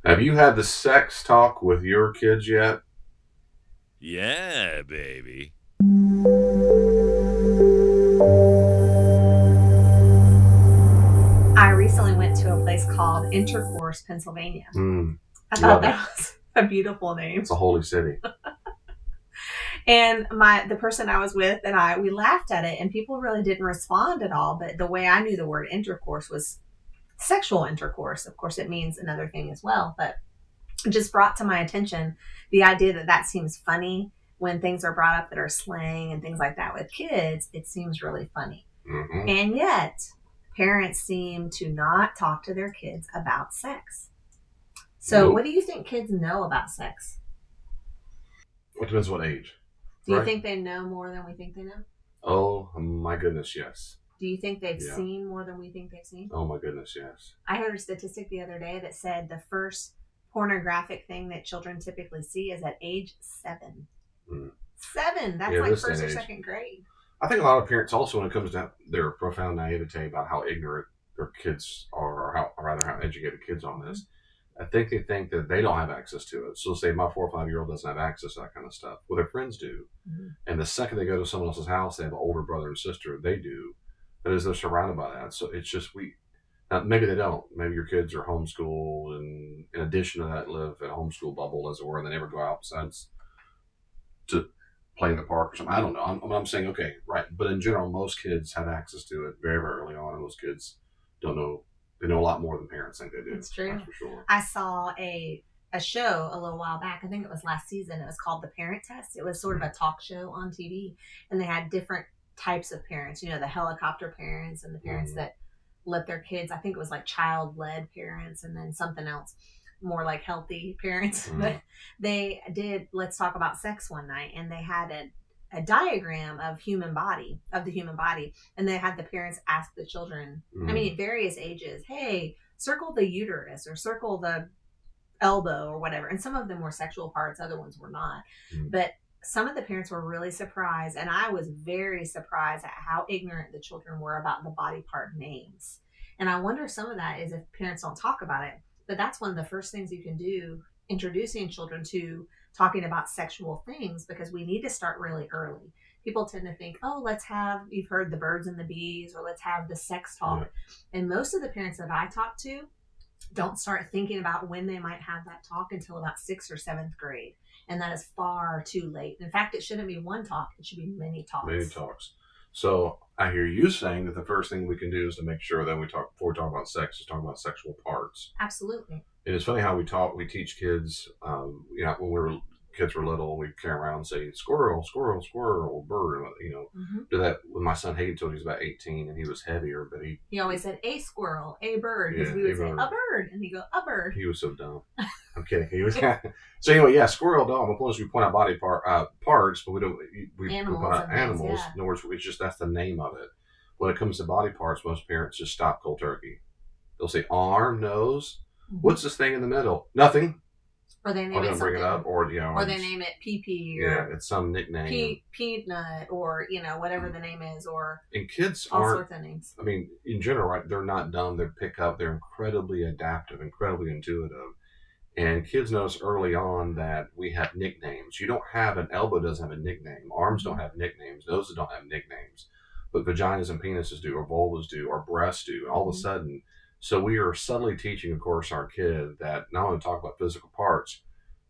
Have you had the sex talk with your kids yet? Yeah, baby. I recently went to a place called Intercourse, Pennsylvania. Mm, I thought love it. that was a beautiful It's name. a holy city. And the person I was with and we laughed at it, and people really didn't respond at all. But the way I knew the word intercourse was sexual intercourse. Of course, it means another thing as well, but it just brought to my attention the idea that that seems funny when things are brought up that are slang and things like that with kids. It seems really funny, Hmm. and yet parents seem to not talk to their kids about sex. So, what Nope. do you think kids know about sex? It depends what age, Do you right? think they know more than we think they know? Oh my goodness, yes. Do you think they've Yeah. seen more than we think they've seen? Oh my goodness, yes. I heard a statistic the other day that said the first pornographic thing that children typically see is at age 7. Mm. 7! That's Yeah, like this day first and or age. second grade. I think a lot of parents also, when it comes to their profound naivete about how ignorant their kids are, or rather how educated kids on this, I think they think that they don't have access to it. So, say my 4 or 5 year old doesn't have access to that kind of stuff. Well, their friends do. Mm-hmm. And the second they go to someone else's house, they have an older brother and sister, they do. But as they're surrounded by that. So it's just now, maybe they don't. Maybe your kids are homeschooled and in addition to that live in a homeschool bubble, as it were, and they never go out besides to play in the park or something. I don't know. I'm saying, okay, right. But in general, most kids have access to it very, very early on. And most kids don't know. They know a lot more than parents think they do. It's true. That's for sure. I saw a show a little while back. I think it was last season. It was called The Parent Test. It was sort of a talk show on TV, and they had different types of parents. You know, the helicopter parents and the parents Mm-hmm. that let their kids. I think it was like child led parents, and then something else more like healthy parents. Mm-hmm. But they did Let's Talk About Sex one night, and they had a diagram of the human body, and they had the parents ask the children, I Mm-hmm. mean, at various ages, hey, circle the uterus or circle the elbow or whatever. And some of them were sexual parts, other ones were not. Mm-hmm. But some of the parents were really surprised, and I was very surprised at how ignorant the children were about the body part names. And I wonder if some of that is if parents don't talk about it. But that's one of the first things you can do, introducing children to talking about sexual things, because we need to start really early. People tend to think, oh, you've heard the birds and the bees, or let's have the sex Yeah. talk. And most of the parents that I talk to don't start thinking about when they might have that talk until about sixth or seventh grade. And that is far too late. In fact, it shouldn't be one talk, it should be many Many talks. talks. So I hear you saying that the first thing we can do is to make sure that we talk before we talk about sex, is talk about sexual parts. Absolutely. And it's funny how we teach kids. When kids were little, we'd carry around and say squirrel, squirrel, squirrel, bird. Mm-hmm. Do that with my son Hayden until he was about 18, and he was heavier, but He always said a squirrel, a bird, because yeah, we he would say was, a bird, and he'd go a bird. he was so dumb. I'm kidding. He was so anyway. Yeah, squirrel, dog. Of course, we point out parts, but we don't. We point Animals out and things, animals. yeah. In other words, it's just that's the name of it. When it comes to body parts, most parents just stop cold turkey. They'll say arm, nose. Mm-hmm. What's this thing in the middle? Nothing. Or they Or name they it don't bring it something, up, or or they name it pee yeah, or it's some nickname. peanut, or whatever the name is, or And kids all aren't. sorts of names. I mean, in general, right? They're not dumb. They pick up. They're incredibly adaptive, incredibly intuitive. And kids notice early on that we have nicknames. You don't have an elbow doesn't have a nickname. Arms don't have nicknames. Noses don't have nicknames. But vaginas and penises do, or vulvas do, or breasts do. And all of a Mm-hmm. sudden, so we are subtly teaching, of course, our kid that not only talk about physical parts,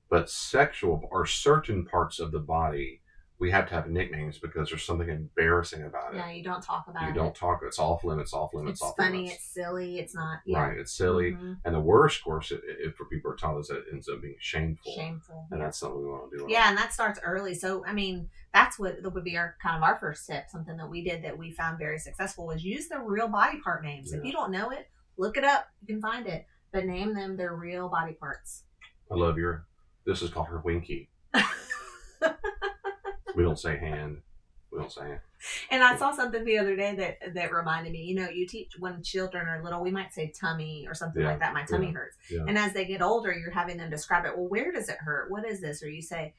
but sexual or certain parts of the body, we have to have nicknames because there's something embarrassing about it. Yeah, you don't talk You about don't it. talk. It's off limits, off limits, It's off funny, limits. it's silly, it's not, yeah. Right. It's silly. Mm-hmm. And the worst, of course, for people are taught is that it ends up being shameful. Shameful. And Yeah. that's something we want to do. Yeah, and that starts early. So, I mean, that's what that would be our kind of our first tip. Something that we did that we found very successful was use the real body part names. Yeah. If you don't know it, look it up. You can find it, but name them their real body parts. I love this is called her winky. We don't say hand. We don't say hand. And I saw something the other day that reminded me. You teach when children are little, we might say tummy or something Yeah, like that. My tummy yeah, hurts. yeah. And as they get older, you're having them describe it. Well, where does it hurt? What is this? Or you say,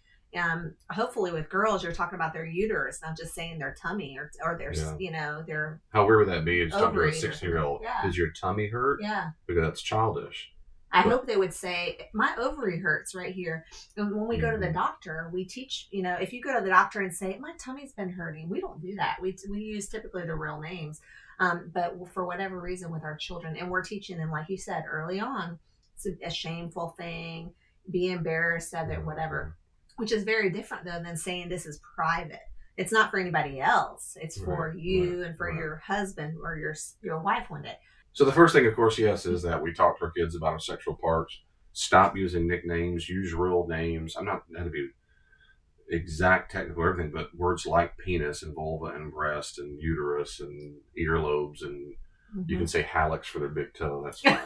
hopefully with girls, you're talking about their uterus, not just saying their tummy or their, Yeah. their How weird would that be? It's talking to a ovaries or 16-year-old. something. Yeah. Does your tummy hurt? Yeah. Because that's childish. I But hope they would say, my ovary hurts right here. And when we go to the Mhm. doctor, we teach, if you go to the doctor and say, my tummy's been hurting, we don't do that. We use typically the real names. But for whatever reason with our children, and we're teaching them, like you said, early on, it's a shameful thing, be embarrassed of it, whatever, which is very different though than saying this is private. It's not for anybody else. It's for you and for your husband or your wife one day. So the first thing, of course, yes, is that we talk to our kids about our sexual parts. Stop using nicknames. Use real names. I'm not going to be exact technical everything, but words like penis and vulva and breast and uterus and earlobes, and you can say hallux for their big toe. That's fine.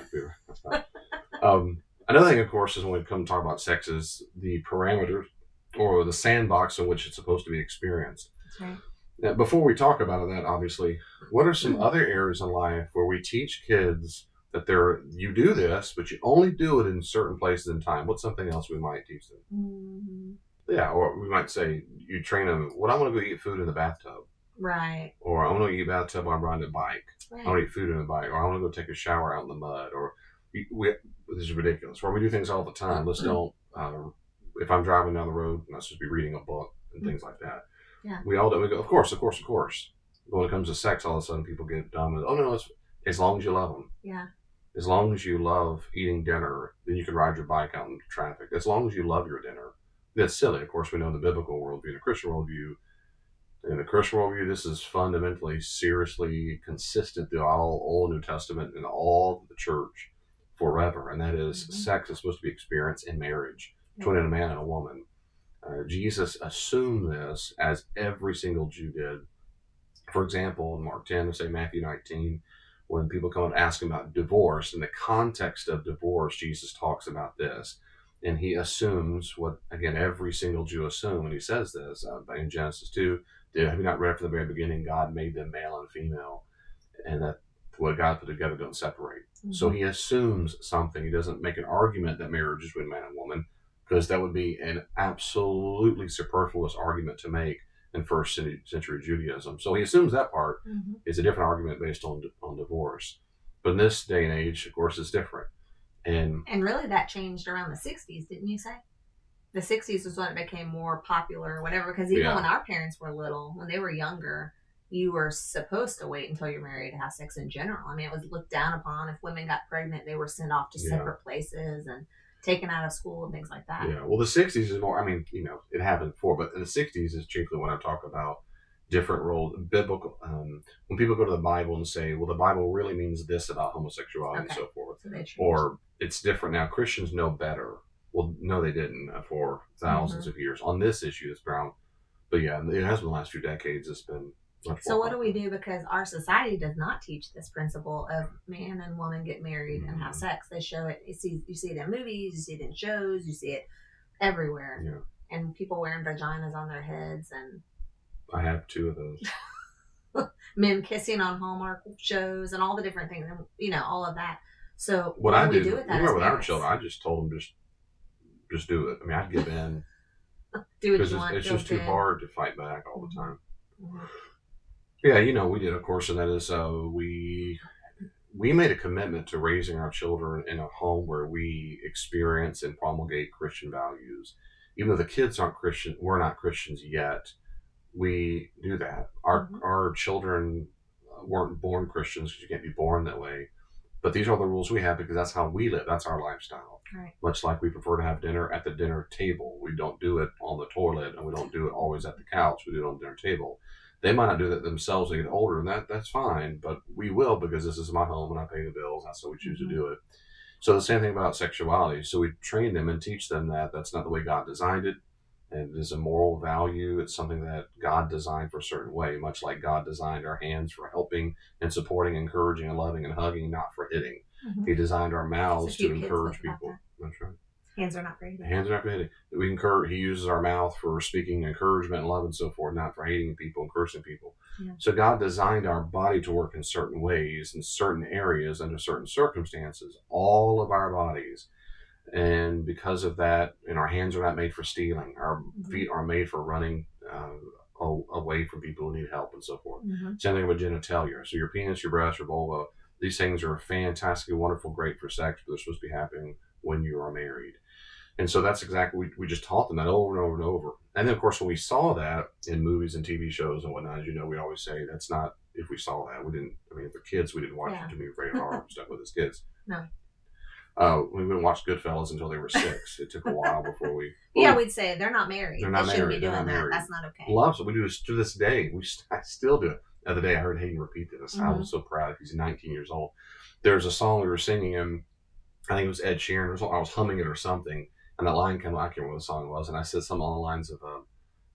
That's fine. Another thing, of course, is when we come to talk about sex is the parameters or the sandbox in which it's supposed to be experienced. That's right. Now, before we talk about that, obviously, what are some other areas in life where we teach kids that you do this, but you only do it in certain places and time? What's something else we might teach them? Mm-hmm. Yeah, or we might say you train them. Well, I want to go eat food in the bathtub, right? Or I want to eat bathtub while I'm riding a bike. Right. I want to eat food in the bike, or I want to go take a shower out in the mud. Or this is ridiculous. Where we do things all the time. Let's don't. If I'm driving down the road, I'm not supposed to be reading a book and things like that. Yeah. We all do. We go, of course. But when it comes to sex, all of a sudden people get dumb. And, oh no, as long as you love them. Yeah. As long as you love eating dinner, then you can ride your bike out in traffic. As long as you love your dinner. That's silly. Of course, we know the biblical worldview, the Christian worldview. In the Christian worldview, this is fundamentally, seriously consistent through all Old and New Testament and all of the church forever. And that is sex is supposed to be experienced in marriage between a man and a woman. Jesus assumed this, as every single Jew did. For example, in Mark 10, or say Matthew 19, when people come and ask him about divorce, in the context of divorce, Jesus talks about this. And he assumes what, again, every single Jew assumes when he says this. In Genesis 2, have you not read from the very beginning, God made them male and female, and that what God put together don't separate. So he assumes something. He doesn't make an argument that marriage is between man and woman, because that would be an absolutely superfluous argument to make in first century Judaism. So he assumes that part is a different argument based on divorce. But in this day and age, of course, it's different. And really that changed around the 60s, didn't you say? The 60s was when it became more popular or whatever, because even when our parents were little, when they were younger, you were supposed to wait until you're married to have sex in general. I mean, it was looked down upon. If women got pregnant, they were sent off to separate places and taken out of school and things like that. Yeah, well, the 60s is more, I mean, it happened before, but in the 60s is chiefly when I talk about different roles, biblical, when people go to the Bible and say, well, the Bible really means this about homosexuality and so forth. So or it's different now. Christians know better. Well, no, they didn't for thousands of years on this issue, this brown. But yeah, it has been the last few decades. It's been much so what do we do? Because our society does not teach this principle of man and woman get married and have sex. They show it. You see it in movies. You see it in shows. You see it everywhere. Yeah. And people wearing vaginas on their heads, and I have 2 of those. Men kissing on Hallmark shows and all the different things, and all of that. So what I do we do with that? With our children, I just told them just do it. I mean, I'd give in. Do what you want. It's just too hard to fight back all the time. Mm-hmm. Yeah, we did, of course, and that is we made a commitment to raising our children in a home where we experience and promulgate Christian values. Even though the kids aren't Christian, we're not Christians yet, we do that. Our children weren't born Christians, because you can't be born that way. But these are the rules we have because that's how we live. That's our lifestyle. Right. Much like we prefer to have dinner at the dinner table. We don't do it on the toilet, and we don't do it always at the couch. We do it on the dinner table. They might not do that themselves when they get older, and that's fine. But we will, because this is my home and I pay the bills. That's how we choose to do it. So the same thing about sexuality. So we train them and teach them that that's not the way God designed it. And it is a moral value. It's something that God designed for a certain way, much like God designed our hands for helping and supporting, encouraging and loving and hugging, not for hitting. He designed our mouths to encourage people. That's right. Hands are not for hitting. Hands are not for hitting. He uses our mouth for speaking encouragement and love and so forth, not for hating people and cursing people. Yeah. So God designed our body to work in certain ways, in certain areas, under certain circumstances, all of our bodies. And because of that, and our hands are not made for stealing. Our feet are made for running away from people who need help and so forth. Same thing with genitalia. So your penis, your breast, your vulva These things are fantastically wonderful, great for sex, but they're supposed to be happening when you are married. And so that's exactly, we just taught them that over and over and over. And then, of course, when we saw that in movies and TV shows and whatnot, as you know, we always say that's not, if we saw that, we didn't, I mean, if they're kids, we didn't watch it to be rated R and stuff with his kids. No. We wouldn't watch Goodfellas until they were 6. It took a while before we. Yeah, we'd say they're not married. They're not they shouldn't married. be doing that. Married. That's not okay. Loves it. We do this to this day. I still do it. The other day, I heard Hayden repeat this. I was so proud. He's 19 years old. There's a song we were singing, and I think it was Ed Sheeran or something. I was humming it or something, and that line came. I can't remember what the song was, and I said something along the lines of,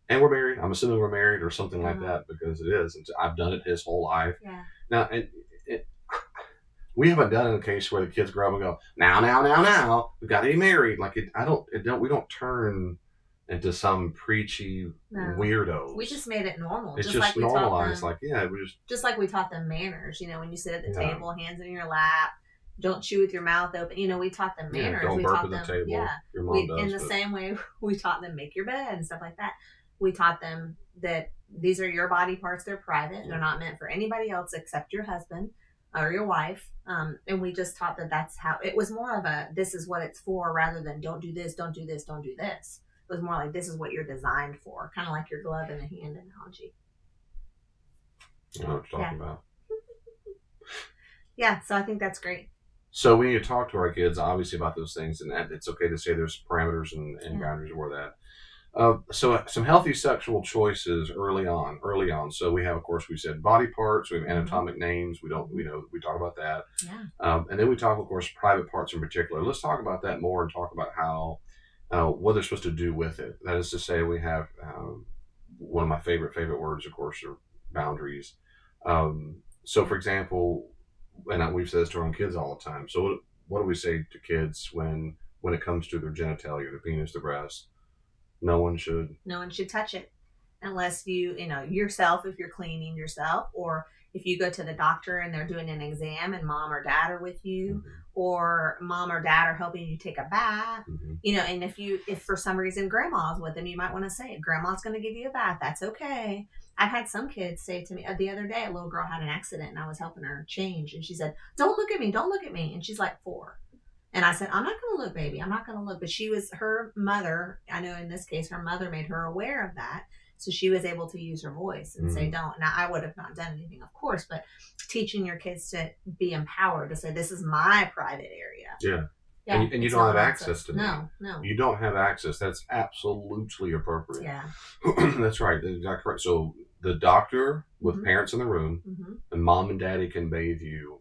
"And we're married. I'm assuming we're married," or something like that, because it is. And I've done it his whole life. Yeah. Now, we haven't done it in a case where the kids grow up and go, now, we got to be married. Like we don't turn into some preachy weirdos. We just made it normal. It's just like normalized. Just like we taught them manners. When you sit at the table, hands in your lap, don't chew with your mouth open. We taught them manners. Don't we burp taught at them, the table. Yeah. Your mom does, in the same way, we taught them make your bed and stuff like that. We taught them that these are your body parts. They're private. They're not meant for anybody else except your husband or your wife. And we just taught that that's how it was, more of a, this is what it's for, rather than don't do this, don't do this, don't do this. It was more like, this is what you're designed for, kind of like your glove in the hand analogy. You know what you're talking about. Yeah, so I think that's great. So we need to talk to our kids, obviously, about those things, and that it's okay to say there's parameters and boundaries for that. So some healthy sexual choices early on. So we have, of course, we said body parts. We have anatomic names. We talk about that. Yeah. And then we talk, of course, private parts in particular. Let's talk about that more and talk about how what they're supposed to do with it. That is to say, we have one of my favorite words, of course, are boundaries. So, for example, and we've said this to our own kids all the time. So, what do we say to kids when it comes to their genitalia, their penis, their breast? No one should touch it unless you yourself, if you're cleaning yourself, or if you go to the doctor and they're doing an exam and mom or dad are with you, or mom or dad are helping you take a bath, and if for some reason grandma's with them, you might want to say, grandma's going to give you a bath. That's okay. I've had some kids say to me the other day, a little girl had an accident and I was helping her change, and she said, don't look at me. And she's like 4. And I said, I'm not going to look, baby. I'm not going to look. But her mother, I know in this case, her mother made her aware of that. So she was able to use her voice and say, don't. Now, I would have not done anything, of course, but teaching your kids to be empowered, to say, this is my private area. Yeah. And you don't have access to that. No. You don't have access. That's absolutely appropriate. Yeah. That's right. That's exactly correct. So the doctor with parents in the room, and mom and daddy can bathe you.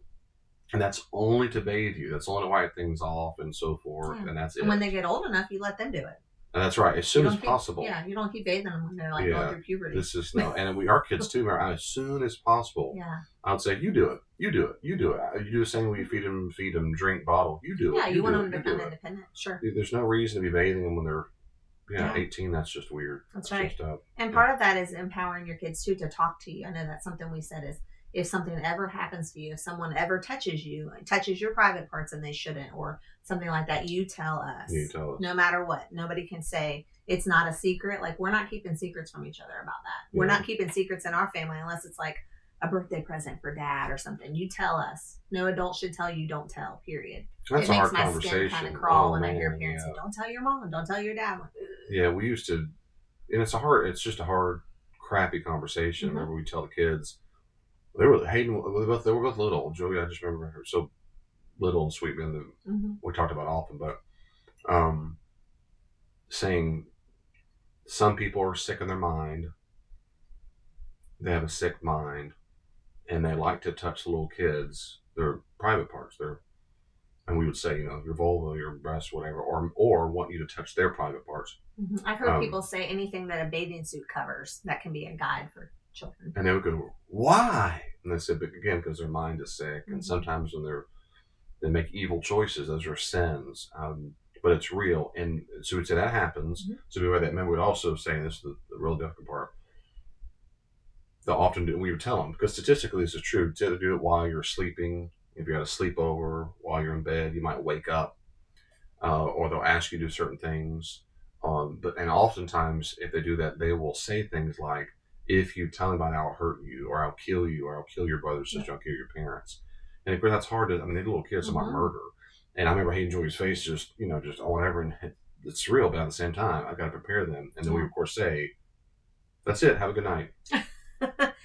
And that's only to bathe you. That's only to wipe things off and so forth. Yeah. And that's it. And when they get old enough, you let them do it. And that's right. As soon as possible. Yeah. You don't keep bathing them when they're going through puberty. This is our kids too. As soon as possible. Yeah. I would say, you do it. You do it. You do it. You do the same way you feed them drink bottle. You do it. Yeah. You want them to become independent. Sure. There's no reason to be bathing them when they're 18. That's just weird. That's right. And part of that is empowering your kids too to talk to you. I know that's something we said is, if something ever happens to you, if someone ever touches your private parts and they shouldn't, or something like that, you tell us. No matter what. Nobody can say it's not a secret. Like, we're not keeping secrets from each other about that. Yeah. We're not keeping secrets in our family unless it's like a birthday present for dad or something. You tell us. No adult should tell you, don't tell, period. That's it makes my skin kind of crawl when I hear parents say, don't tell your mom, don't tell your dad. Yeah, we used to, and it's just a hard, crappy conversation. Remember, we tell the kids, they were both little. Joey, I just remember her so little and sweet, and we talked about often, but saying some people are sick in their mind. They have a sick mind, and they like to touch little kids, their private parts, and we would say, your vulva, your breast, whatever, or want you to touch their private parts. I've heard people say anything that a bathing suit covers, that can be a guide for children. And they would go, why? And they said, again, because their mind is sick. And sometimes when they make evil choices, those are sins. But it's real. And so we'd say that happens. So we would also say, and this is the real difficult part, we would tell them, because statistically this is true, to do it while you're sleeping. If you had a sleepover while you're in bed, you might wake up, or they'll ask you to do certain things. And oftentimes, if they do that, they will say things like, if you tell anybody, I'll hurt you, or I'll kill you, or I'll kill your brother, sister, I'll kill your parents. And of course, that's hard to. I mean, they're little kids about murder, and I remember hating Joey's face, just just whatever, and it's surreal, but at the same time, I've got to prepare them, and then we of course say, "That's it. Have a good night."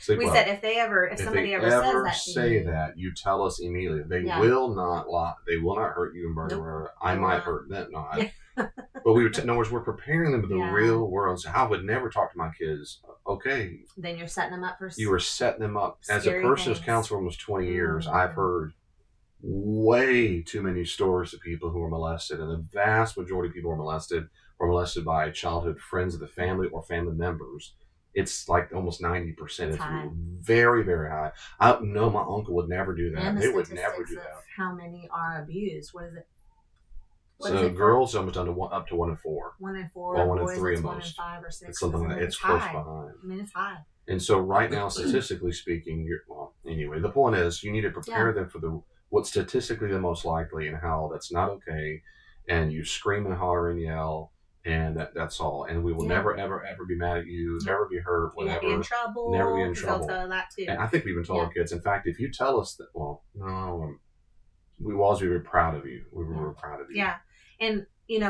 We said if somebody ever says that say that, you tell us immediately. They will not lie. They will not hurt you and murder. I might hurt them. Not. But we would. In other words, we're preparing them for the real world. So I would never talk to my kids. Okay. Then you're setting them up for. You were setting them up. As a person who's counseled for almost 20 years, I've heard way too many stories of people who were molested, and the vast majority of people who were molested by childhood friends of the family or family members. It's like almost 90%. It's very, very high. I know my uncle would never do that. And they would never do that. How many are abused? What is it? So girls almost up to 1 in 4. 1 in 4. Well, 1 in boys, 3 it's at 1 in most. 5 or 6. It's something like that. It's close behind. I mean, it's high. And so right now, statistically speaking, anyway, the point is you need to prepare them for what's statistically the most likely and how that's not okay. And you scream and holler and yell. And that's all. And we will never, ever, ever be mad at you, never be hurt, whatever. Never be in trouble. Never be in trouble. They'll tell that too. And I think we even told our kids, in fact, if you tell us that, we will always be very proud of you. We were proud of you. Yeah. And,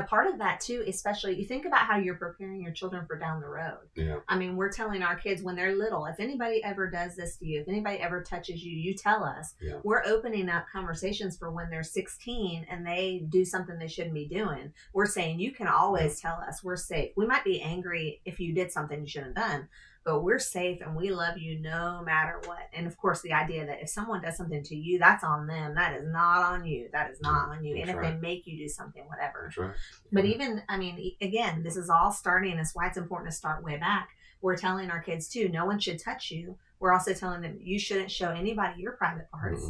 part of that too, especially you think about how you're preparing your children for down the road. Yeah. I mean, we're telling our kids when they're little, if anybody ever does this to you, if anybody ever touches you, you tell us. Yeah. We're opening up conversations for when they're 16 and they do something they shouldn't be doing. We're saying, you can always tell us. We're safe. We might be angry if you did something you shouldn't have done, but we're safe and we love you no matter what. And of course, the idea that if someone does something to you, that's on them. That is not on you. That is not on you. And if they make you do something, whatever. That's right. But even, again, this is all starting. That's why it's important to start way back. We're telling our kids too, no one should touch you. We're also telling them you shouldn't show anybody your private parts,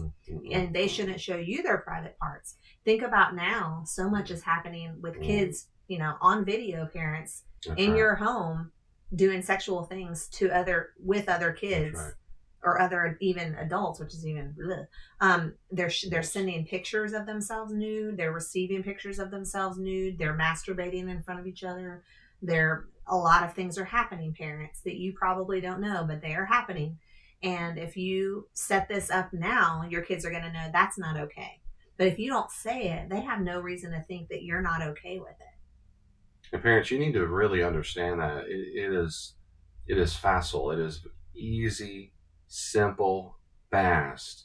and they shouldn't show you their private parts. Think about now, so much is happening with kids, on video, parents in your home doing sexual things with other kids or other even adults, which is even they're sending pictures of themselves nude, they're receiving pictures of themselves nude, they're masturbating in front of each other. A lot of things are happening, parents, that you probably don't know, but they are happening. And if you set this up now, your kids are going to know that's not okay. But if you don't say it, they have no reason to think that you're not okay with it. And parents, you need to really understand that it is facile. It is easy, simple, fast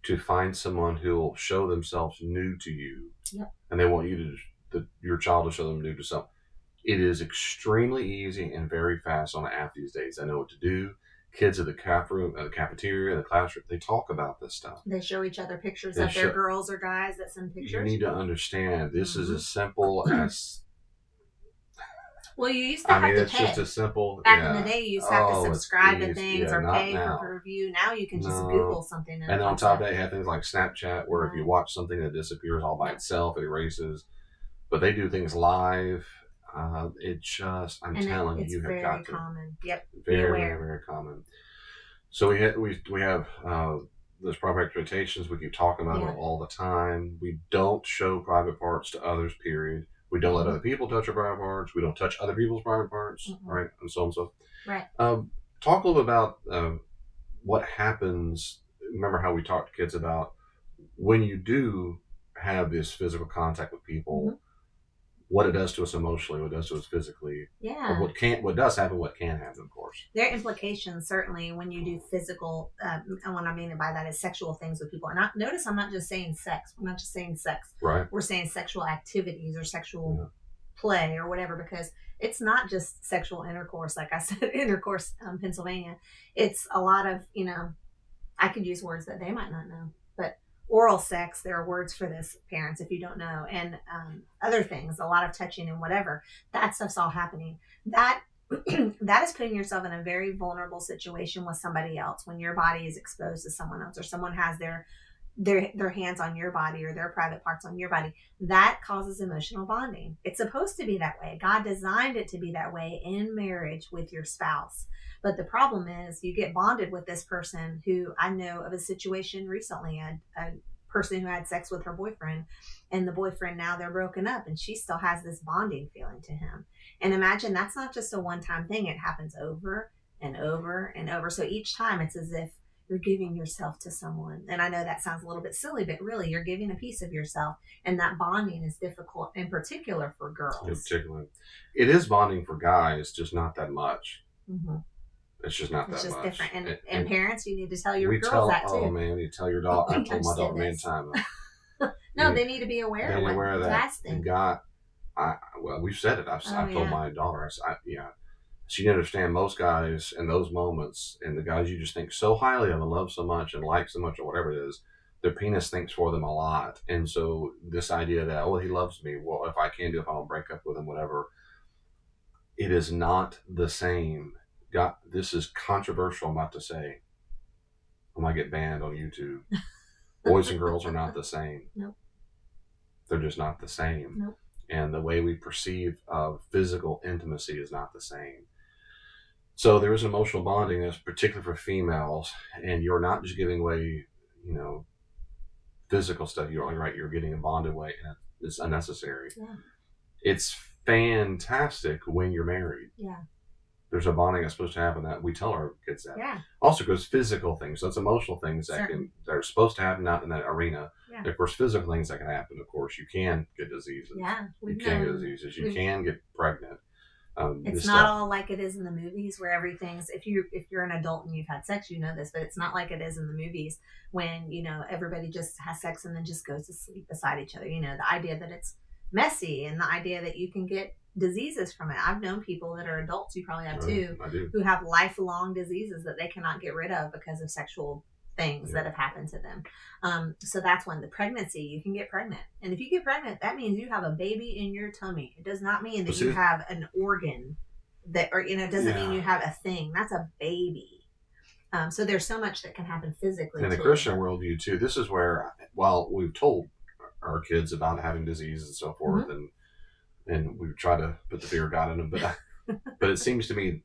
to find someone who will show themselves nude to you. Yep. And they want your child to show them nude to something. It is extremely easy and very fast on an app these days. I know what to do. Kids at the cafeteria, the classroom, they talk about this stuff. They show each other pictures of their girls or guys that send pictures. You need to understand, this is as simple as... Well, you used to have to it's pay. just as simple. Back in the day, you used to have to subscribe to things or pay now. for review. Now you can just Google something. And on top of that, you have things like Snapchat, where if you watch something that disappears all by itself, it erases. But they do things live. I'm telling you, have got to. Common. Yep. Very, very, very common. So we have those private expectations. We keep talking about it all the time. We don't show private parts to others. Period. We don't let other people touch our private parts. We don't touch other people's private parts, right? And so on and so. Right. Talk a little bit about what happens. Remember how we talked to kids about when you do have this physical contact with people, what it does to us emotionally, what it does to us physically. Yeah. What does happen, what can happen, of course. There are implications, certainly, when you do physical, and what I mean by that is sexual things with people. And notice I'm not just saying sex. We're not just saying sex. Right. We're saying sexual activities or sexual play or whatever, because it's not just sexual intercourse. Like I said, intercourse, Pennsylvania. It's a lot of, I could use words that they might not know, but oral sex, there are words for this, parents, if you don't know, and other things, a lot of touching and whatever. That stuff's all happening. That is putting yourself in a very vulnerable situation with somebody else when your body is exposed to someone else, or someone has their hands on your body or their private parts on your body. That causes emotional bonding. It's supposed to be that way. God designed it to be that way in marriage with your spouse. But the problem is you get bonded with this person who, I know of a situation recently, a person who had sex with her boyfriend, and the boyfriend, now they're broken up, and she still has this bonding feeling to him. And imagine that's not just a one-time thing. It happens over and over and over. So each time it's as if you're giving yourself to someone. And I know that sounds a little bit silly, but really you're giving a piece of yourself. And that bonding is difficult, in particular for girls. In particular, it is bonding for guys, just not that much. Mm-hmm. It's just not it's that just much. different. And parents, you need to tell your girls that too. Oh man, you tell your daughter. I told my daughter many times. No, they need to be aware of what Dad's thinking. Well, we've said it. I've told my daughter. She didn't understand most guys in those moments, and the guys you just think so highly of and love so much and like so much or whatever it is, their penis thinks for them a lot. And so this idea that, he loves me. Well, if I can do, if I don't break up with him, whatever. It is not the same. God, this is controversial. I'm about to say. I might get banned on YouTube. Boys and girls are not the same. Nope. They're just not the same. Nope. And the way we perceive physical intimacy is not the same. So there is emotional bonding that's particular for females, and you're not just giving away, physical stuff. You're right. You're getting a bonded way, and it's unnecessary. Yeah. It's fantastic when you're married. Yeah. There's a bonding that's supposed to happen that we tell our kids that. Yeah. Also, because physical things, so it's emotional things that are supposed to happen out in that arena. Yeah. Of course, physical things that can happen. Of course, you can get diseases. Yeah. You can get diseases. You can get pregnant. It's not all like it is in the movies where everything's, if you're an adult and you've had sex, you know this, but it's not like it is in the movies when, everybody just has sex and then just goes to sleep beside each other. The idea that it's messy and the idea that you can get diseases from it. I've known people that are adults, you probably have too, who have lifelong diseases that they cannot get rid of because of sexual things that have happened to them. So that's when the pregnancy, you can get pregnant. And if you get pregnant, that means you have a baby in your tummy. It does not mean that you have an organ it doesn't mean you have a thing. That's a baby. So there's so much that can happen physically. In the Christian worldview too, this is where, while we've told our kids about having disease and so forth, and we try to put the fear of God in them, but it seems to me,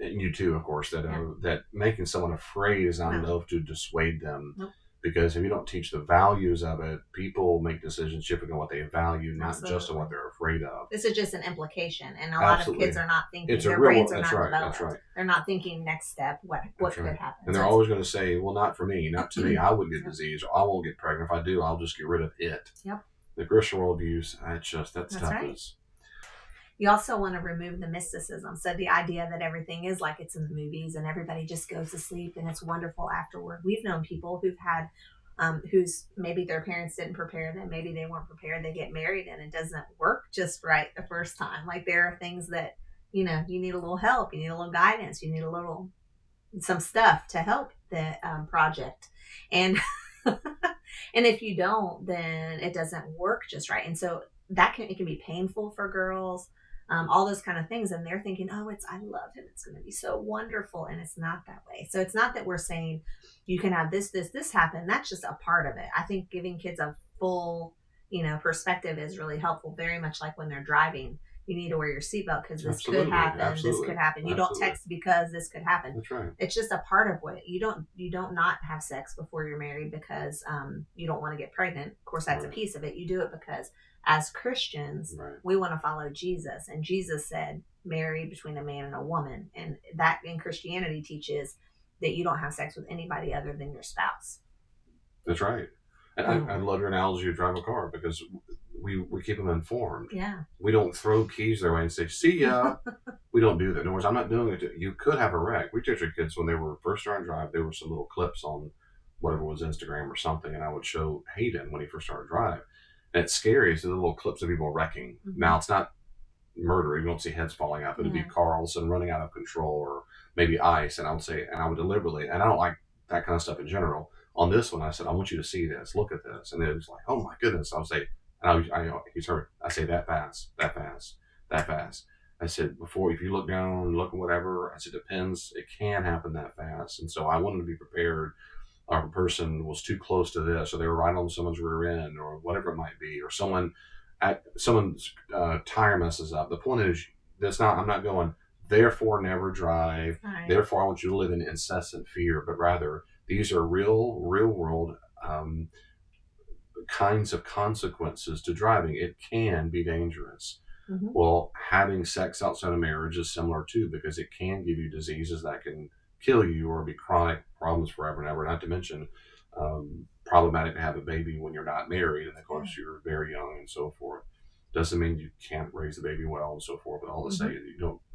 and you too, of course, that making someone afraid is not enough to dissuade them. Nope. Because if you don't teach the values of it, people make decisions shifting on what they value, not just on what they're afraid of. This is just an implication, and a lot of kids are not thinking. Their brains are not developed. That's right. They're not thinking next step. What could happen? And they're always going to say, "Well, not for me, not to me. I would get disease, or I won't get pregnant. If I do, I'll just get rid of it." Yep. The Christian worldviews, that's tough. Right. You also want to remove the mysticism. So the idea that everything is like it's in the movies and everybody just goes to sleep and it's wonderful afterward. We've known people who've had, whose maybe their parents didn't prepare them. Maybe they weren't prepared. They get married and it doesn't work just right the first time. Like there are things that, you need a little help. You need a little guidance. You need some stuff to help the project. And, and if you don't, then it doesn't work just right. And so it can be painful for girls. All those kind of things. And they're thinking, I love him. It's going to be so wonderful. And it's not that way. So it's not that we're saying you can have this happen. That's just a part of it. I think giving kids a full, perspective is really helpful. Very much like when they're driving, you need to wear your seatbelt because this could happen. This could happen. You don't text because this could happen. That's right. It's just a part of what you don't not have sex before you're married because you don't want to get pregnant. Of course, that's a piece of it. You do it because as Christians, we want to follow Jesus. And Jesus said, married between a man and a woman. And that in Christianity teaches that you don't have sex with anybody other than your spouse. That's right. And I love your analogy of driving a car because we keep them informed. Yeah. We don't throw keys their way and say, see ya. We don't do that. In other words, I'm not doing it. You could have a wreck. We teach our kids when they were first starting to drive, there were some little clips on whatever was Instagram or something. And I would show Hayden when he first started to drive. And it's scary. It's the little clips of people wrecking. Mm-hmm. Now, it's not murder. You don't see heads falling out. But it'd be a car all of a sudden running out of control or maybe ice. And I would deliberately, and I don't like that kind of stuff in general. On this one, I said, I want you to see this. Look at this. And it was like, oh my goodness. I would say, he's heard, I say that fast. I said, if you look down, look at whatever, I said, depends. It can happen that fast. And so I wanted to be prepared. Or a person was too close to this, or they were right on someone's rear end, or whatever it might be, or someone's tire messes up. The point is, I'm not going, therefore never drive, therefore I want you to live in incessant fear, but rather these are real world kinds of consequences to driving. It can be dangerous. Mm-hmm. Well, having sex outside of marriage is similar too, because it can give you diseases that can kill you or be chronic problems forever and ever. Not to mention problematic to have a baby when you're not married, and of course you're very young and so forth. Doesn't mean you can't raise the baby well and so forth. But all to say,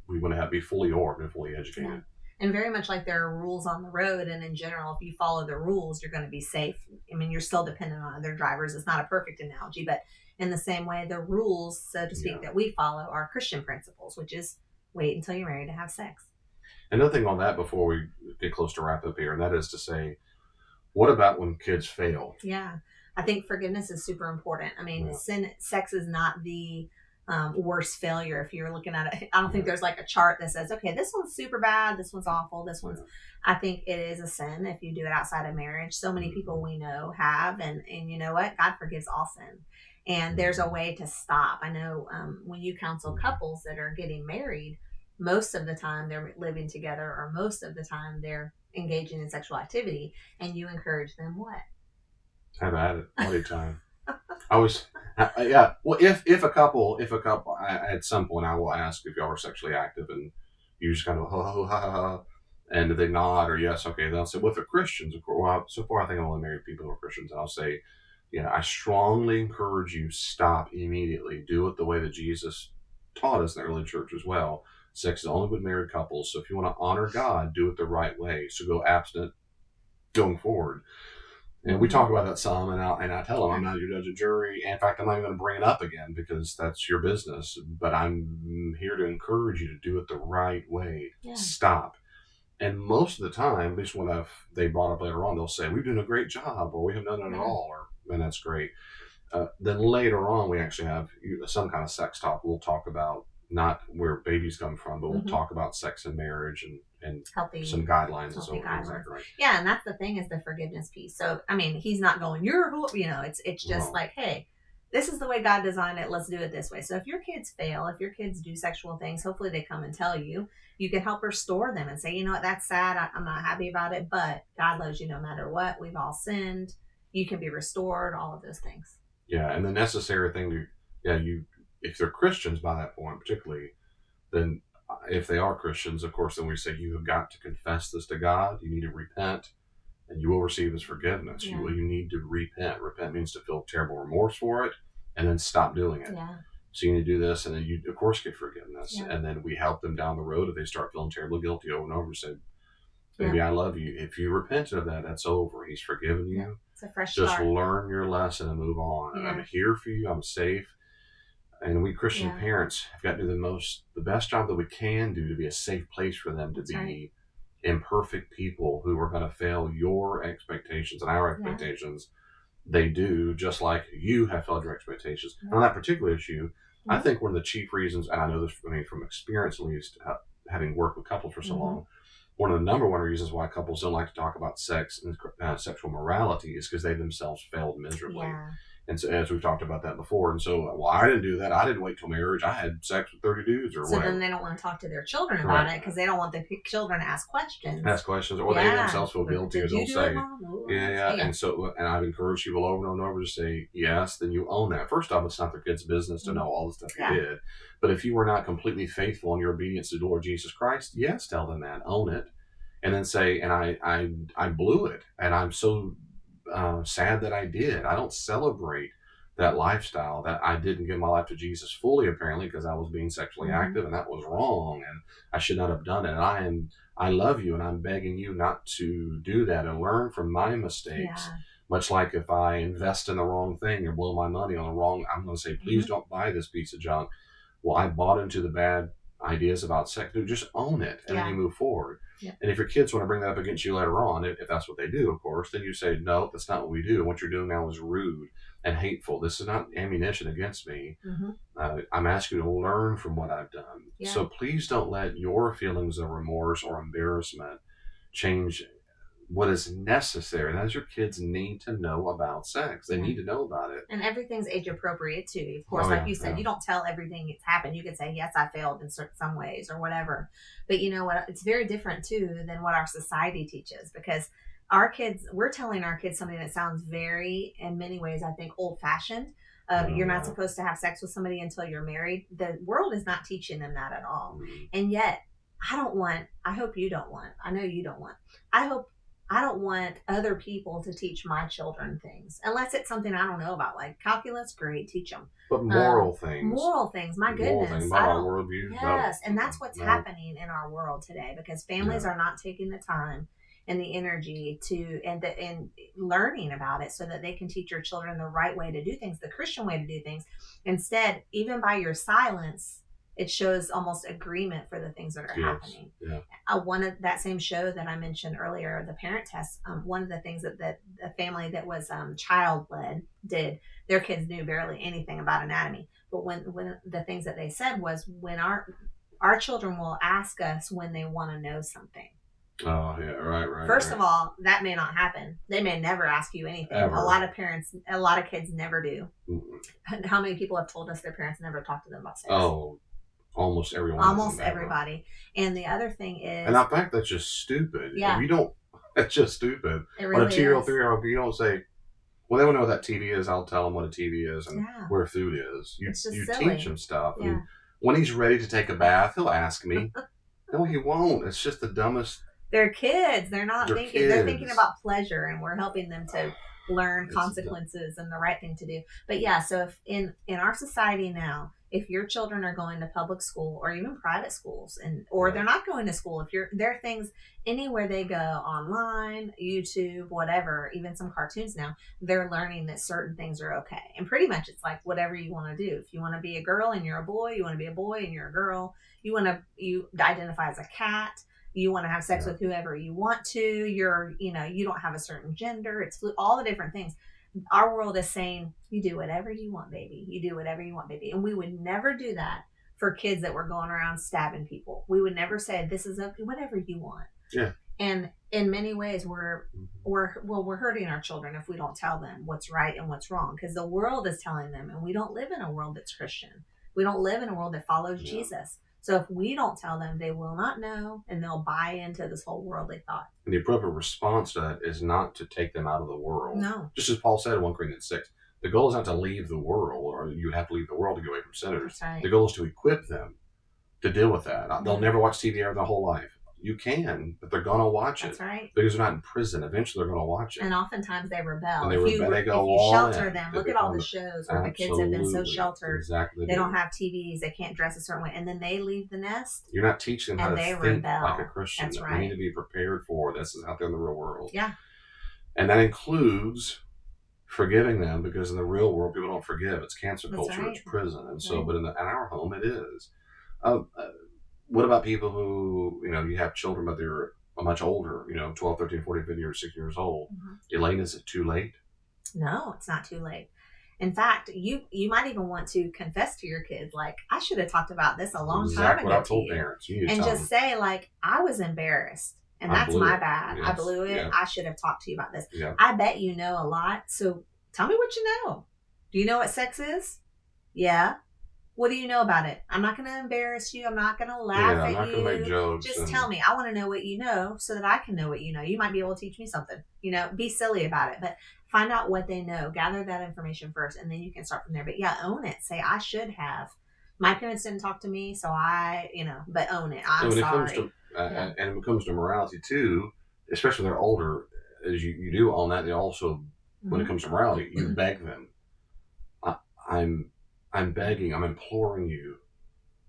we want to be fully armed and fully educated. Yeah. And very much like there are rules on the road, and in general, if you follow the rules, you're going to be safe. I mean, you're still dependent on other drivers. It's not a perfect analogy, but in the same way, the rules, so to speak, that we follow are Christian principles, which is wait until you're married to have sex. Another thing on that before we get close to wrap up here, and that is to say, what about when kids fail? Yeah, I think forgiveness is super important. I mean, sex is not the worst failure. If you're looking at it, I don't think there's like a chart that says, okay, this one's super bad, this one's awful, this one's. I think it is a sin if you do it outside of marriage. So many people we know have, and you know what? God forgives all sin, and there's a way to stop. I know when you counsel couples that are getting married, most of the time they're living together, or most of the time they're engaging in sexual activity, and you encourage them what? Have at it, party time. I was, yeah. Well, if a couple, at some point I will ask if y'all are sexually active, and you just kind of ha ha ha, and if they nod or yes, okay, then I'll say, well, if they're Christians, of course. Well, so far I think I've only married people who are Christians, and I'll say, yeah, I strongly encourage you stop immediately. Do it the way that Jesus taught us in the early church as well. Sex is only with married couples, so if you want to honor God, do it the right way. So go abstinent going forward. And we talk about that some, and I tell them I'm not your judge and jury. In fact, I'm not even going to bring it up again because that's your business. But I'm here to encourage you to do it the right way. Yeah. Stop. And most of the time, at least when they brought up later on, they'll say, we're doing a great job, or we haven't done it at all, and that's great. Then later on, we actually have some kind of sex talk. We'll talk about not where babies come from, but we'll talk about sex and marriage and healthy, some guidelines and so on. Exactly right. Yeah, and that's the thing is the forgiveness piece. So, I mean, he's not going, it's just like, hey, this is the way God designed it. Let's do it this way. So if your kids fail, if your kids do sexual things, hopefully they come and tell you. You can help restore them and say, you know what, that's sad. I'm not happy about it, but God loves you no matter what. We've all sinned. You can be restored, all of those things. Yeah, and the necessary thing if they're Christians by that point, particularly, then if they are Christians, of course, then we say you have got to confess this to God. You need to repent, and you will receive His forgiveness. Yeah. You need to repent. Repent means to feel terrible remorse for it, and then stop doing it. Yeah. So you need to do this, and then you, of course, get forgiveness. Yeah. And then we help them down the road if they start feeling terribly guilty over and over. Say, baby, I love you. If you repent of that, that's over. He's forgiven you. Yeah. It's a fresh Just start. Learn your lesson and move on. Yeah. I'm here for you. I'm safe. And we Christian parents have got to do the best job that we can do to be a safe place for them to be imperfect people who are going to fail your expectations and our expectations. They do, just like you have failed your expectations. And on that particular issue, I think one of the chief reasons, and I know this from experience at least, having worked with couples for so long, one of the number one reasons why couples don't like to talk about sex and sexual morality is because they themselves failed miserably. Yeah. And so, as we've talked about that before, and so, well, I didn't do that. I didn't wait till marriage. I had sex with 30 dudes or whatever. So then they don't want to talk to their children about it because they don't want the children to ask questions. Or they themselves feel guilty or they'll say, yeah. And I've encouraged people over and over to say, yes, then you own that. First off, it's not their kid's business to know all the stuff you did. But if you were not completely faithful in your obedience to the Lord Jesus Christ, yes, tell them that. Own it. And then say, and I blew it. And I'm so sad that I did. I don't celebrate that lifestyle, that I didn't give my life to Jesus fully, apparently, because I was being sexually active, and that was wrong, and I should not have done it. And I love you, and I'm begging you not to do that and learn from my mistakes. Yeah. Much like if I invest in the wrong thing or blow my money on the wrong, I'm going to say, please don't buy this piece of junk. Well, I bought into the bad ideas about sex. Dude, just own it, and then you move forward. Yeah. And if your kids want to bring that up against you later on, if that's what they do, of course, then you say, no, that's not what we do. What you're doing now is rude and hateful. This is not ammunition against me. I'm asking you to learn from what I've done. Yeah. So please don't let your feelings of remorse or embarrassment change what is necessary. And as your kids need to know about sex. They need to know about it. And everything's age appropriate too. Of course, like you said, you don't tell everything that's happened. You can say, yes, I failed in some ways or whatever. But you know what? It's very different too than what our society teaches, because our kids, we're telling our kids something that sounds very, in many ways, I think, old fashioned. You're not supposed to have sex with somebody until you're married. The world is not teaching them that at all. And yet, I hope you don't want, I know you don't want, I hope, I don't want other people to teach my children things unless it's something I don't know about, like calculus. Great, teach them. But moral things. Moral things. My Moral things goodness. about I our don't. worldview. Yes, No. and that's what's No. happening in our world today because families Yeah. are not taking the time and the energy to and learning about it so that they can teach your children the right way to do things, the Christian way to do things. Instead, even by your silence, it shows almost agreement for the things that are Yes. happening. Yeah. One of that same show that I mentioned earlier, the parent test, one of the things that a family that was child led did, their kids knew barely anything about anatomy. But when the things that they said was when our children will ask us when they want to know something. Oh yeah, right. First of all, that may not happen. They may never ask you anything. Ever. A lot of kids never do. Mm-mm. How many people have told us their parents never talked to them about sex? Oh, almost everyone. Almost everybody. And the other thing is, and I think that's just stupid. Yeah. If you don't, that's just stupid. it really On a 2-year-old, is. 3-year-old, you don't say, well, they want to know what that TV is. I'll tell them what a TV is and Yeah. where food is. You It's just you silly. teach them stuff. Yeah. And when he's ready to take a bath, he'll ask me. No, he won't. It's just the dumbest. They're kids. They're not They're thinking. They're thinking kids. about pleasure, and we're helping them to learn It's consequences and the right thing to do. But yeah, so if in our society now, if your children are going to public school or even private schools, or Right. they're not going to school, if there are things anywhere they go, online, YouTube, whatever, even some cartoons now, they're learning that certain things are okay. And pretty much it's like whatever you want to do. If you want to be a girl and you're a boy, you want to be a boy and you're a girl, you identify as a cat, you want to have sex with whoever you want to, you don't have a certain gender, it's all the different things. Our world is saying, you do whatever you want, baby. You do whatever you want, baby. And we would never do that for kids that were going around stabbing people. We would never say, this is okay, whatever you want. Yeah. And in many ways, we're hurting our children if we don't tell them what's right and what's wrong, because the world is telling them, and we don't live in a world that's Christian. We don't live in a world that follows Jesus. So if we don't tell them, they will not know, and they'll buy into this whole worldly thought. And the appropriate response to that is not to take them out of the world. No. Just as Paul said in 1 Corinthians 6, the goal is not to leave the world, or you would have to leave the world to get away from sinners. That's right. The goal is to equip them to deal with that. They'll never watch TV ever their whole life. You can, but they're going to watch it. That's right. Because they're not in prison. Eventually, they're going to watch it. And oftentimes they rebel. And they If rebel. They go you all shelter in. them, They look at all the become- shows where the kids have been so Absolutely. sheltered. Exactly. They don't have TVs. They can't dress a certain way. And then they leave the nest. You're not teaching them how And to they think rebel. like a Christian. That's That right. We need to be prepared for. This is out there in the real world. Yeah. And that includes forgiving them, because in the real world, people don't forgive. It's cancel That's culture. right. It's prison. And so, Right. but in our home, it is. What about people who, you have children, but they're much older, 12, 13, 14, 15, or 16 years old. Mhm. Elaine, is it too late? No, it's not too late. In fact, you might even want to confess to your kids, like, I should have talked about this a long time Exactly ago what I to told you. parents. You need to And tell just them. say, like, I was embarrassed. And I that's blew my it. bad. I Yes. blew it. Yeah. I should have talked to you about this. Yeah. I bet you know a lot. So tell me what you know. Do you know what sex is? Yeah. What do you know about it? I'm not going to embarrass you. I'm not going to laugh I'm at not you. going to make jokes. Just and- tell me. I want to know what you know so that I can know what you know. You might be able to teach me something. Be silly about it, but find out what they know. Gather that information first, and then you can start from there. But yeah, own it. Say, I should have. My parents didn't talk to me, so but own it. I'm And when sorry. it comes to, and when it comes to morality too, especially when they're older, as you do own that, they also, when it Mhm. comes to morality, you beg them. I'm begging, I'm imploring you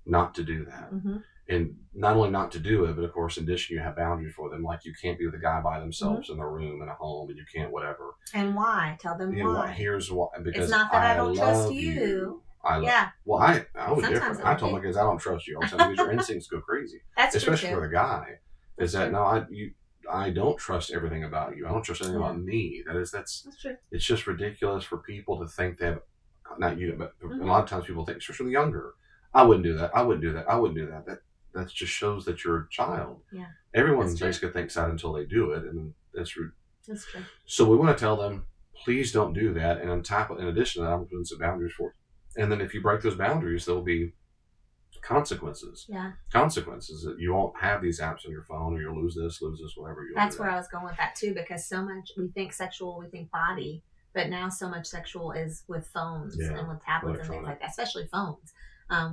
not to do that. Mhm. And not only not to do it, but of course, in addition, you have boundaries for them. Like, you can't be with a guy by themselves in a room, in a home, and you can't whatever. And why? Tell them why. Here's why. Because It's not that I don't trust love you. I love. Yeah, Well, I was Sometimes different. it'll I told be- my kids, I don't trust you all the time, because your instincts go crazy. that's true Especially too. for the guy. Is That's that true. I don't trust everything about you. I don't trust anything Yeah. about me. That's That's true. it's just ridiculous for people to think they have, not you, but Mhm. a lot of times people think, especially the younger, I wouldn't do that. I wouldn't do that. I wouldn't do that. That just shows that you're a child. Yeah. Everyone That's true. basically thinks that until they do it, and that's rude. That's true. So we want to tell them, please don't do that. And on top of, in addition to that, I'm putting some boundaries for it. And then if you break those boundaries, there'll be consequences. Yeah. Consequences that you won't have these apps on your phone, or you'll lose this, whatever. That's where I was going with that too, because so much we think sexual, we think body, but now so much sexual is with phones Yeah, and with tablets and things electronic. like that, especially phones.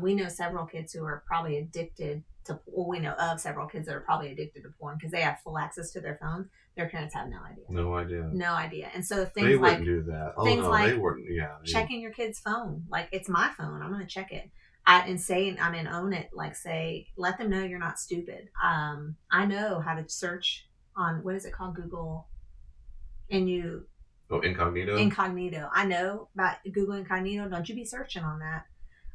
We know several kids who are probably addicted well, we know of several kids that are probably addicted to porn because they have full access to their phones. Their parents have no idea. No idea. No idea. And so They things wouldn't like do that. Oh things no, like they wouldn't. Yeah. checking your kid's phone. Like, it's my phone. I'm going to check it. Own it. Like, say, let them know you're not stupid. I know how to search on, what is it called? Google. And you. Oh, incognito? Incognito. I know about Google Incognito. Don't you be searching on that.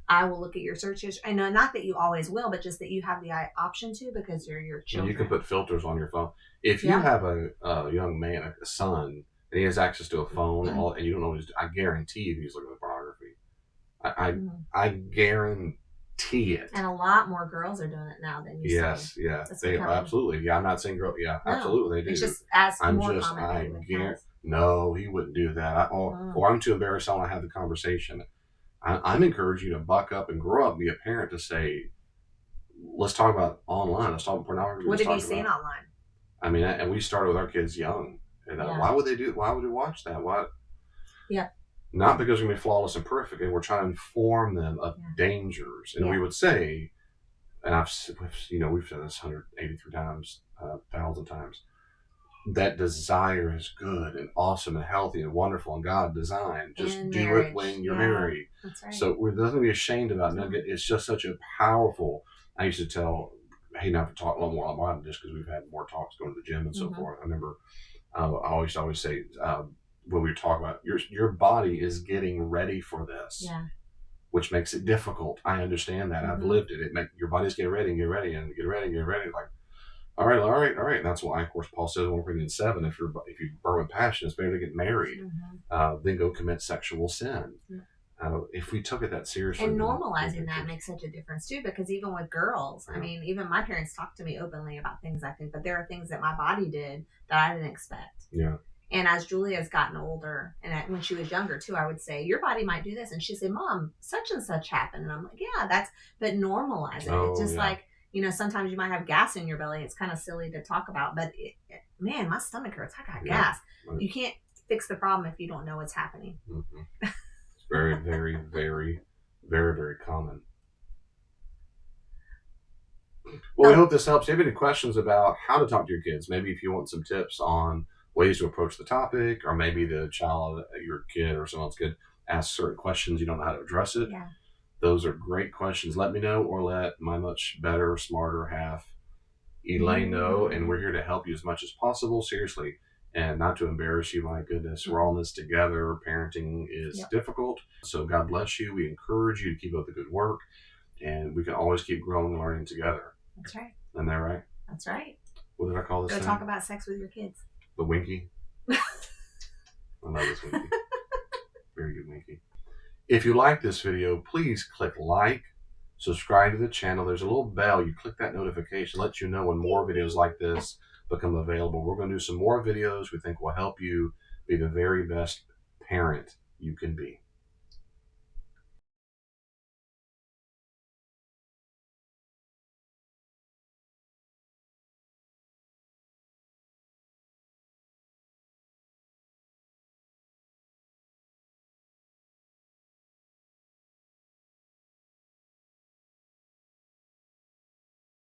I will look at your searches. I know, not that you always will, but just that you have the option to, because you're your children. And you can put filters on your phone. If you have a young man, a son, and he has access to a phone, and you don't always, I guarantee you he's looking at pornography. I guarantee it. And a lot more girls are doing it now than you say. Yes, they absolutely. Yeah, I'm not saying girl. Yeah, no, absolutely they do. It's just more common. No, he wouldn't do that. Or I'm too embarrassed. I want to have the conversation. I'm encouraging you to buck up and grow up, be a parent, to say, let's talk about online. Let's talk about pornography. What have you seen online? I mean, and we started with our kids young. And why would they do? Why would we watch that? Why? Yeah. Not because we're going to be flawless and perfect, and we're trying to inform them of dangers. And we would say, and we've done this 183 times, 1,000 times. That desire is good and awesome and healthy and wonderful, and God designed. Just do it when you're married. That's right. So we're nothing to be ashamed about. It's just such a powerful. I used to tell, hey, now to talk a lot more about it, just because we've had more talks going to the gym and so forth. I remember I always say when we talk about your body is getting ready for this, which makes it difficult. I understand that. I've lived it. Your body's getting ready and get ready and get ready and get ready. Like, all right. And that's why, of course, Paul says in 1 Corinthians 7, if you burn with passion, it's better to get married than go commit sexual sin. If we took it that seriously. And normalizing that makes such a difference, too, because even with girls, I mean, even my parents talk to me openly about things, I think, but there are things that my body did that I didn't expect. Yeah. And as Julia's gotten older, and when she was younger, too, I would say, your body might do this. And she'd say, Mom, such and such happened. And I'm like, yeah, but normalize it. Just like, sometimes you might have gas in your belly. It's kind of silly to talk about, but man, my stomach hurts. I got gas. Right. You can't fix the problem if you don't know what's happening. It's very, very, very, very, very common. Well, we hope this helps. If you have any questions about how to talk to your kids, maybe if you want some tips on ways to approach the topic, or maybe the child, your kid or someone else could ask certain questions, you don't know how to address it. Yeah. Those are great questions. Let me know, or let my much better, smarter half, Elaine, know. And we're here to help you as much as possible, seriously. And not to embarrass you, my goodness. We're all in this together. Parenting is difficult. So God bless you. We encourage you to keep up the good work. And we can always keep growing and learning together. That's right. Isn't that right? That's right. What did I call this Go thing? talk about sex with your kids. The Winky. I love this Winky. Very good Winky. If you like this video, please click like, subscribe to the channel. There's a little bell. You click that notification, lets you know when more videos like this become available. We're going to do some more videos we think will help you be the very best parent you can be.